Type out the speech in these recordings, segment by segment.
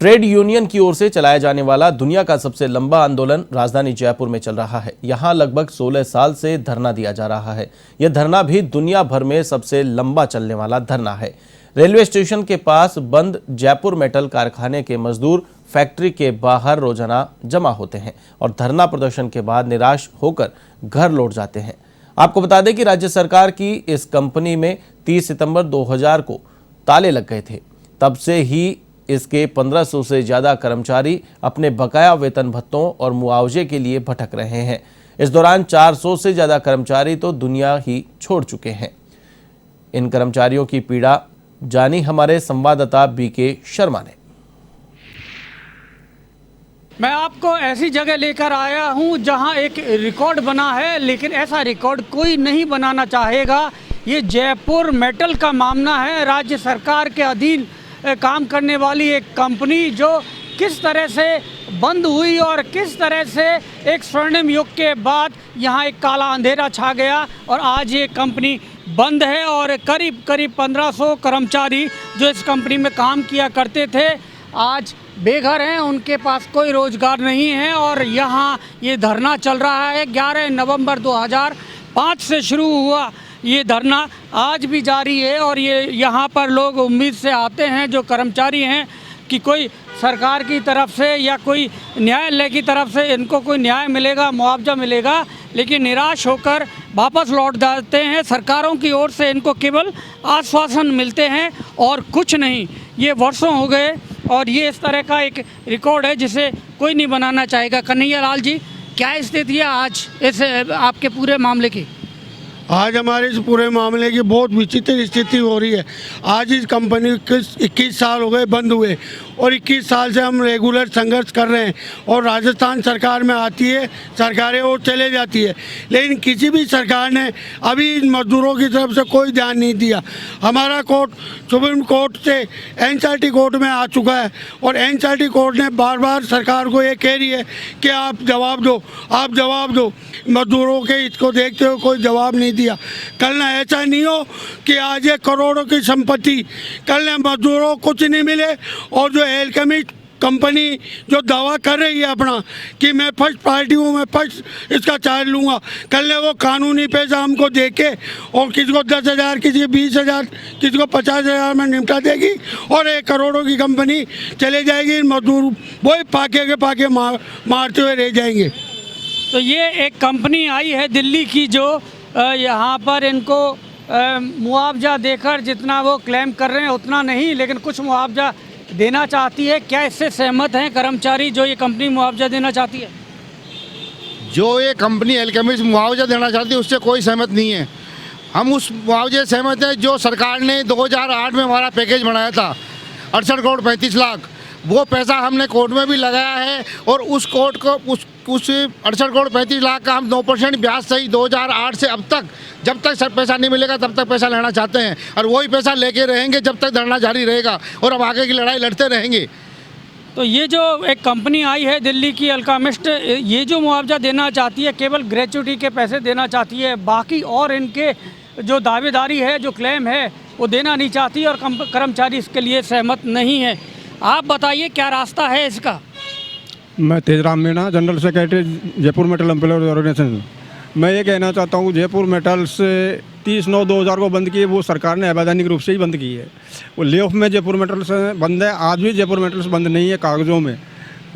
Trade union की ओर से चलाया जाने वाला दुनिया का सबसे लंबा आंदोलन राजधानी जयपुर में चल रहा है। यहां लगभग 16 साल से धरना दिया जा रहा है। यह धरना भी दुनिया भर में सबसे लंबा चलने वाला धरना है। रेलवे स्टेशन के पास बंद जयपुर मेटल कारखाने के मजदूर फैक्ट्री के बाहर रोजाना जमा होते हैं और धरना प्रदर्शन के बाद निराश होकर घर लौट जाते हैं। आपको बता दें कि राज्य सरकार की इस कंपनी में 30 सितंबर 2000 को ताले लग गए थे। तब से ही इसके 1500 से ज्यादा कर्मचारी अपने बकाया वेतन भत्तों और मुआवजे के लिए भटक रहे हैं। इस दौरान 400 से ज्यादा कर्मचारी तो दुनिया ही छोड़ चुके हैं। इन कर्मचारियों की पीड़ा जानी हमारे संवाददाता बीके शर्मा ने। मैं आपको ऐसी जगह लेकर आया हूं जहां एक रिकॉर्ड बना है, लेकिन ऐसा रिकॉर्ड कोई नहीं बनाना चाहेगा। ये जयपुर मेटल का मामला है। राज्य सरकार के अधीन काम करने वाली एक कंपनी जो किस तरह से बंद हुई और किस तरह से एक स्वर्णिम युग के बाद यहाँ एक काला अंधेरा छा गया और आज ये कंपनी बंद है और करीब 1500 कर्मचारी जो इस कंपनी में काम किया करते थे आज बेघर हैं, उनके पास कोई रोजगार नहीं है। और यहाँ ये धरना चल रहा है। 11 नवंबर 2005 से शुरू हुआ ये धरना आज भी जारी है और ये यहाँ पर लोग उम्मीद से आते हैं, जो कर्मचारी हैं, कि कोई सरकार की तरफ से या कोई न्यायालय की तरफ से इनको कोई न्याय मिलेगा, मुआवजा मिलेगा, लेकिन निराश होकर वापस लौट जाते हैं। सरकारों की ओर से इनको केवल आश्वासन मिलते हैं और कुछ नहीं। ये वर्षों हो गए और ये इस तरह का एक रिकॉर्ड है जिसे कोई नहीं बनाना चाहेगा। कन्हैया लाल जी, क्या स्थिति है आज इस आपके पूरे मामले की? आज हमारे इस पूरे मामले की बहुत विचित्र स्थिति हो रही है। आज इस कंपनी को 21 साल हो गए बंद हुए और 21 साल से हम रेगुलर संघर्ष कर रहे हैं और राजस्थान सरकार में आती है सरकारें और चले जाती है, लेकिन किसी भी सरकार ने अभी इन मजदूरों की तरफ से कोई ध्यान नहीं दिया। हमारा कोर्ट सुप्रीम कोर्ट से एनसीईआरटी कोर्ट में आ चुका है और एनसीईआरटी कोर्ट ने बार बार सरकार को ये कह रही है कि आप जवाब दो, आप जवाब दो। मजदूरों के इसको देखते हुए कोई जवाब नहीं दिया। कल ना ऐसा नहीं हो कि आज ये करोड़ों की संपत्ति, कल ना मजदूरों को कुछ नहीं मिले और जो एल्केमिस्ट कंपनी जो दावा कर रही है अपना कि मैं फर्स्ट पार्टी हूँ, मैं फर्स्ट इसका चार्ज लूँगा, कल ने वो कानूनी पैसा हमको दे के और किसी को 10,000, किसी को 20,000, किसी को 50,000 में निपटा देगी और 1 करोड़ों की कंपनी चले जाएगी। मजदूर वही पाके के पाके मारते हुए रह जाएंगे। तो ये एक कंपनी आई है दिल्ली की जो यहाँ पर इनको मुआवजा देकर जितना वो क्लेम कर रहे हैं उतना नहीं, लेकिन कुछ मुआवजा देना चाहती है। क्या इससे सहमत हैं कर्मचारी जो ये कंपनी मुआवजा देना चाहती है? जो ये कंपनी एल्केमिस्ट मुआवजा देना चाहती है उससे कोई सहमत नहीं है। हम उस मुआवजे से सहमत हैं जो सरकार ने 2008 में हमारा पैकेज बनाया था 68 करोड़ 35 लाख। वो पैसा हमने कोर्ट में भी लगाया है और उस कोर्ट को उस 68 करोड़ 35 लाख का हम 9% ब्याज सहित 2008 से अब तक जब तक सर पैसा नहीं मिलेगा तब तक पैसा लेना चाहते हैं और वही पैसा लेके रहेंगे जब तक धरना जारी रहेगा और हम आगे की लड़ाई लड़ते रहेंगे। तो ये जो एक कंपनी आई है दिल्ली की अल्केमिस्ट, ये जो मुआवजा देना चाहती है केवल ग्रेच्युटी के पैसे देना चाहती है, बाकी और इनके जो दावेदारी है, जो क्लेम है, वो देना नहीं चाहती और कर्मचारी इसके लिए सहमत नहीं है। आप बताइए क्या रास्ता है इसका? मैं Tejram Meena, general secretary Jaipur metal employers organisation. मैं ये कहना चाहता हूँ जयपुर मेटल्स 30/9/2000 को बंद की है, वो सरकार ने अवैधानिक रूप से ही बंद की है। वो ले ऑफ में जयपुर मेटल्स बंद है, आज भी जयपुर मेटल्स बंद नहीं है कागज़ों में।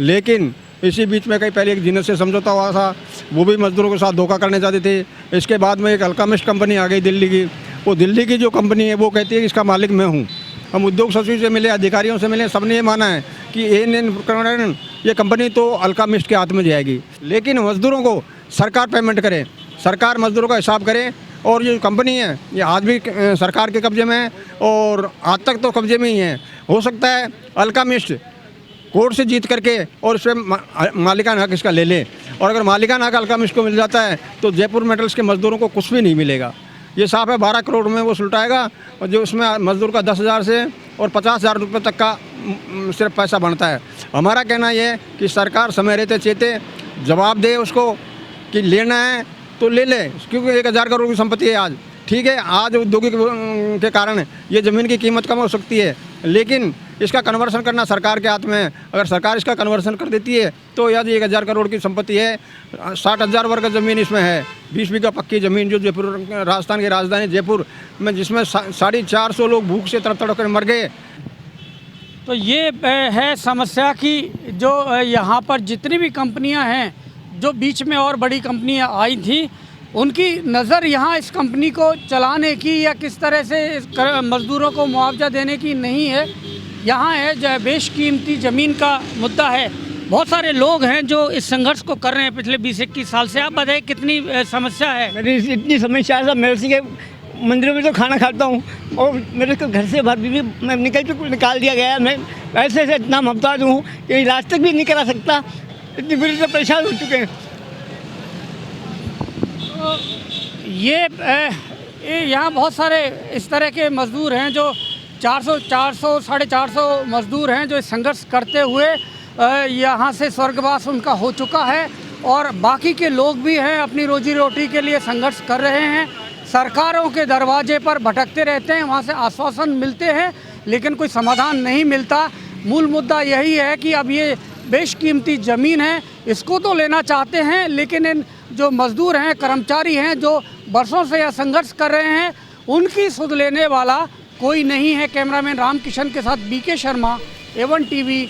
लेकिन इसी बीच में कहीं पहले एक जीनस से समझौता हुआ था, वो भी मजदूरों के साथ धोखा करने चाहते थे। इसके बाद में एक अल्केमिस्ट कंपनी आ गई दिल्ली की। वो दिल्ली की जो कंपनी है वो कहती है कि इसका मालिक मैं हूँ। हम उद्योग सचिव से मिले, अधिकारियों से मिले, सबने ये माना है कि ये कंपनी तो अल्केमिस्ट के हाथ में जाएगी, लेकिन मजदूरों को सरकार पेमेंट करे, सरकार मजदूरों का हिसाब करे। और ये कंपनी है ये आज भी सरकार के कब्जे में है और आज तक तो कब्जे में ही है। हो सकता है अल्केमिस्ट कोर्ट से जीत करके और इस पर मालिकाना हक इसका ले ले, और अगर मालिकाना हक अल्केमिस्ट को मिल जाता है तो जयपुर मेटल्स के मजदूरों को कुछ भी नहीं मिलेगा। ये साफ है, 12 करोड़ में वो सुलटाएगा और जो उसमें मजदूर का 10,000 से और 50,000 रुपये तक का सिर्फ पैसा बनता है। हमारा कहना ये है कि सरकार समय रहते चेते जवाब दे उसको कि लेना है तो ले ले, क्योंकि 1,000 करोड़ की संपत्ति है आज। ठीक है, आज औद्योगिक के कारण ये ज़मीन की कीमत कम हो सकती है, लेकिन इसका कन्वर्सन करना सरकार के हाथ में है। अगर सरकार इसका कन्वर्सन कर देती है तो यदि 1000 करोड़ की संपत्ति है, 60,000 वर्ग ज़मीन इसमें है, 20 बीघा पक्की ज़मीन जो जयपुर राजस्थान की राजधानी जयपुर में, जिसमें 450 लोग भूख से तड़प तड़प कर मर गए। तो ये है समस्या कि जो यहाँ पर जितनी भी कंपनियाँ हैं, जो बीच में और बड़ी कंपनियाँ आई थी, उनकी नज़र यहाँ इस कंपनी को चलाने की या किस तरह से मज़दूरों को मुआवजा देने की नहीं है। यहाँ है जो बेशकीमती ज़मीन का मुद्दा है। बहुत सारे लोग हैं जो इस संघर्ष को कर रहे हैं पिछले 20-21 साल से। आप बताइए कितनी समस्या है? मेरी इतनी समस्या है, सब मेरे के मंदिरों में तो खाना खाता हूँ और मेरे को घर से बाहर भी मैं निकाल दिया गया। मैं ऐसे इतना मुहताज हूँ कि इलाज तक भी नहीं करा सकता, इतनी बुरी तरह परेशान हो चुके हैं। ये यहाँ बहुत सारे इस तरह के मज़दूर हैं जो 400 साढ़े 400 मज़दूर हैं जो संघर्ष करते हुए यहाँ से स्वर्गवास उनका हो चुका है, और बाकी के लोग भी हैं अपनी रोजी रोटी के लिए संघर्ष कर रहे हैं। सरकारों के दरवाजे पर भटकते रहते हैं, वहाँ से आश्वासन मिलते हैं लेकिन कोई समाधान नहीं मिलता। मूल मुद्दा यही है कि अब ये बेशकीमती ज़मीन है, इसको तो लेना चाहते हैं, लेकिन इन जो मज़दूर हैं, कर्मचारी हैं, जो बरसों से यह संघर्ष कर रहे हैं, उनकी सुध लेने वाला कोई नहीं है। कैमरामैन रामकिशन के साथ बीके शर्मा, A1 TV।